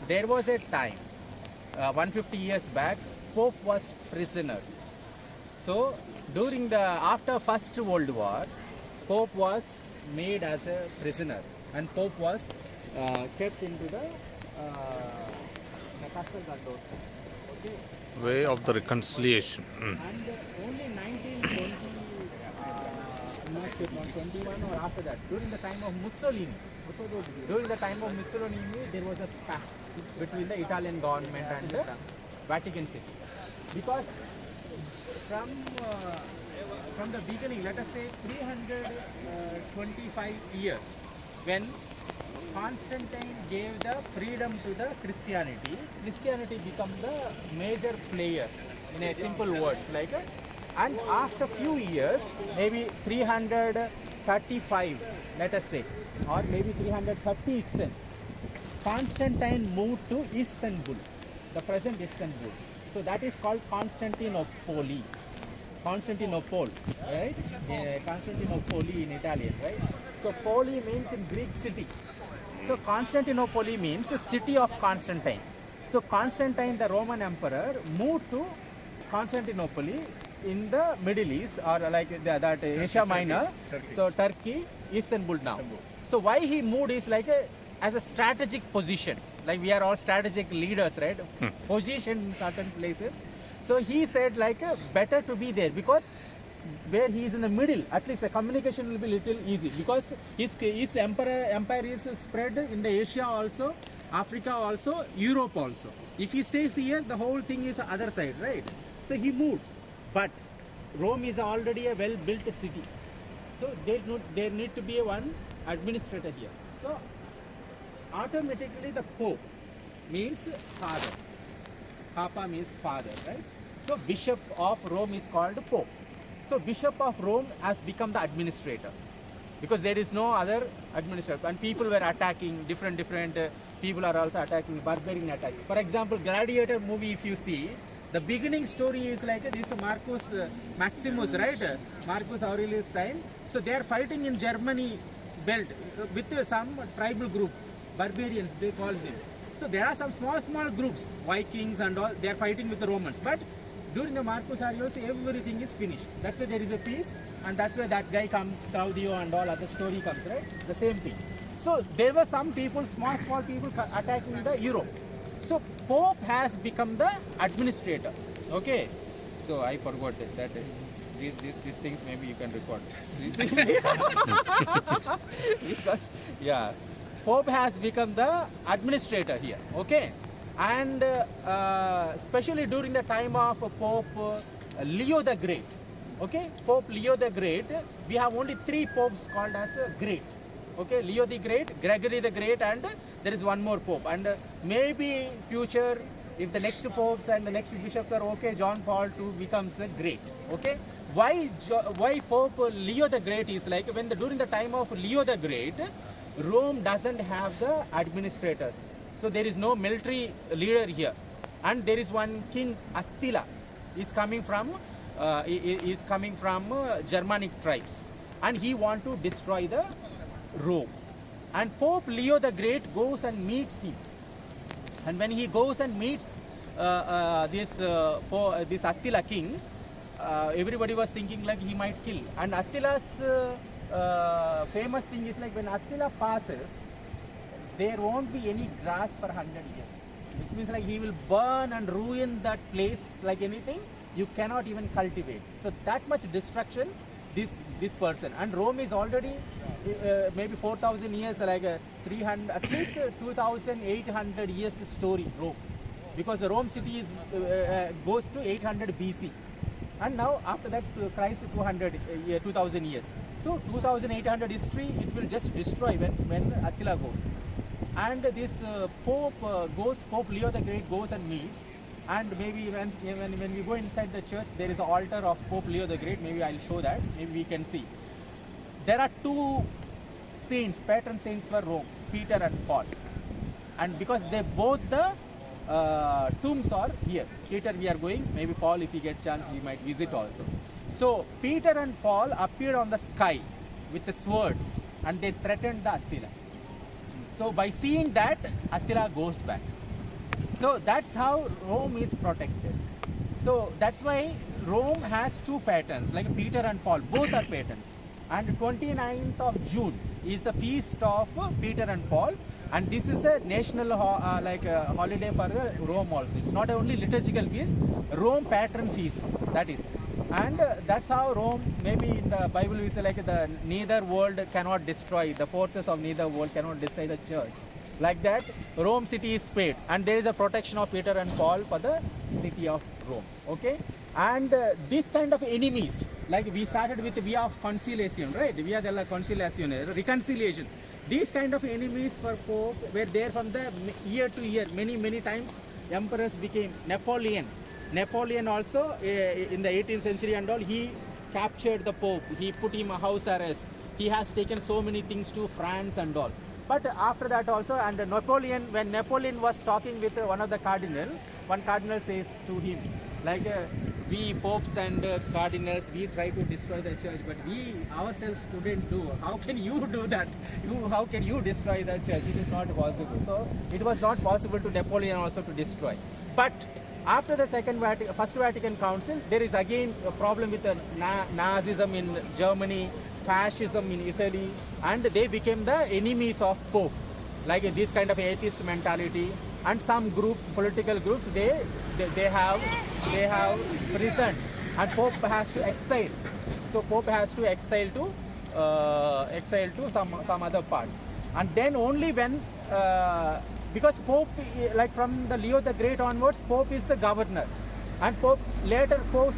there was a time, 150 years back, Pope was prisoner. So during the after First World War, Pope was made as a prisoner, and Pope was kept into the castle guard. Okay. Way of the reconciliation. And only 1920, not sure, not 21 or after that, during the time of Mussolini, there was a pact between the Italian government and the Vatican City. Because from the beginning, let us say 325 years, when Constantine gave the freedom to the Christianity became the major player in a simple words and after few years, maybe 335, let us say, or maybe 330 itself, Constantine moved to Istanbul, the present Istanbul. So that is called Constantinople, right? Constantinople in Italian, right? So Poli means in Greek city. So Constantinople means the city of Constantine. So Constantine, the Roman emperor, moved to Constantinople in the Middle East, or like that Asia Minor. So Turkey, Istanbul now. So why he moved is as a strategic position. Like we are all strategic leaders, right? Position in certain places. So he said better to be there, because where he is in the middle, at least the communication will be little easy, because his empire is spread in the Asia also, Africa also, Europe also. If he stays here, the whole thing is other side, right? So he moved, but Rome is already a well-built city, so there need to be one administrator here. So automatically the Pope means father. Papa means father, right? So Bishop of Rome is called Pope. So Bishop of Rome has become the administrator, because there is no other administrator, and people were attacking different people are also attacking, barbarian attacks. For example, Gladiator movie, if you see, the beginning story is this Marcus Maximus, right? Marcus Aurelius time. So they are fighting in Germany belt with some tribal group, barbarians they call them. So there are some small groups, Vikings and all, they are fighting with the Romans. But during the Marcus Aurelius, everything is finished. That's why there is a peace, and that's why that guy comes, Claudio and all other story comes, right? The same thing. So there were some people, small people attacking the Europe. So Pope has become the administrator. Okay. So I forgot that these things maybe you can record. Because Pope has become the administrator here. Okay. And especially during the time of Pope Leo the Great. Okay, Pope Leo the Great, we have only 3 popes called as great. Okay, Leo the Great, Gregory the Great, and there is one more pope. And maybe future, if the next popes and the next bishops are okay, John Paul II becomes a great. Okay, why Pope Leo the Great is during the time of Leo the Great, Rome doesn't have the administrators. So there is no military leader here, and there is one king Attila is coming from Germanic tribes, and he want to destroy the Rome. And Pope Leo the Great goes and meets him, and when he goes and meets this Attila king, everybody was thinking he might kill. And Attila's famous thing is when Attila passes, there won't be any grass for 100 years, which means he will burn and ruin that place like anything. You cannot even cultivate. So that much destruction this person. And Rome is already maybe 4,000 years, 300, at least 2,800 years story, Rome, because the Rome city is goes to 800 BC, and now after that Christ 2,000 years. So 2,800 history, it will just destroy when Attila goes. And this Pope Leo the Great goes and meets, and maybe when we go inside the church, there is an altar of Pope Leo the Great. Maybe I'll show that, maybe we can see. There are 2 saints, patron saints for Rome, Peter and Paul. And because they both the tombs are here. Peter we are going, maybe Paul, if we get chance, we might visit also. So Peter and Paul appeared on the sky with the swords, and they threatened the Attila. So by seeing that, Attila goes back. So that's how Rome is protected. So that's why Rome has two patterns, like Peter and Paul, both are patterns. And 29th of June is the feast of Peter and Paul, and this is the national holiday for the Rome also. It's not only liturgical feast, Rome patron feast, that is. And that's how Rome, maybe in the Bible we say like the neither world cannot destroy, the forces of neither world cannot destroy the church. Like that, Rome city is spared, and there is a protection of Peter and Paul for the city of Rome. Okay, and this kind of enemies, like we started with via of conciliation, right? Via della conciliazione, reconciliation. These kind of enemies for Pope were there from the year to year. Many times, emperors became Napoleon. Napoleon also in the 18th century and all, he captured the Pope. He put him a house arrest. He has taken so many things to France and all. But after that also, and Napoleon, when Napoleon was talking with one of the cardinal, one cardinal says to him, like we popes and cardinals, we try to destroy the church, but we ourselves couldn't do. How can you do that? How can you destroy the church? It is not possible. So it was not possible to Napoleon also to destroy. But after the First Vatican Council, there is again a problem with the Nazism in Germany, fascism in Italy, and they became the enemies of Pope. Like this kind of atheist mentality, and some groups, political groups, they have prisoned, and Pope has to exile. So Pope has to exile to some other part, and then only when because Pope, like from the Leo the Great onwards, Pope is the governor, and Pope later Pope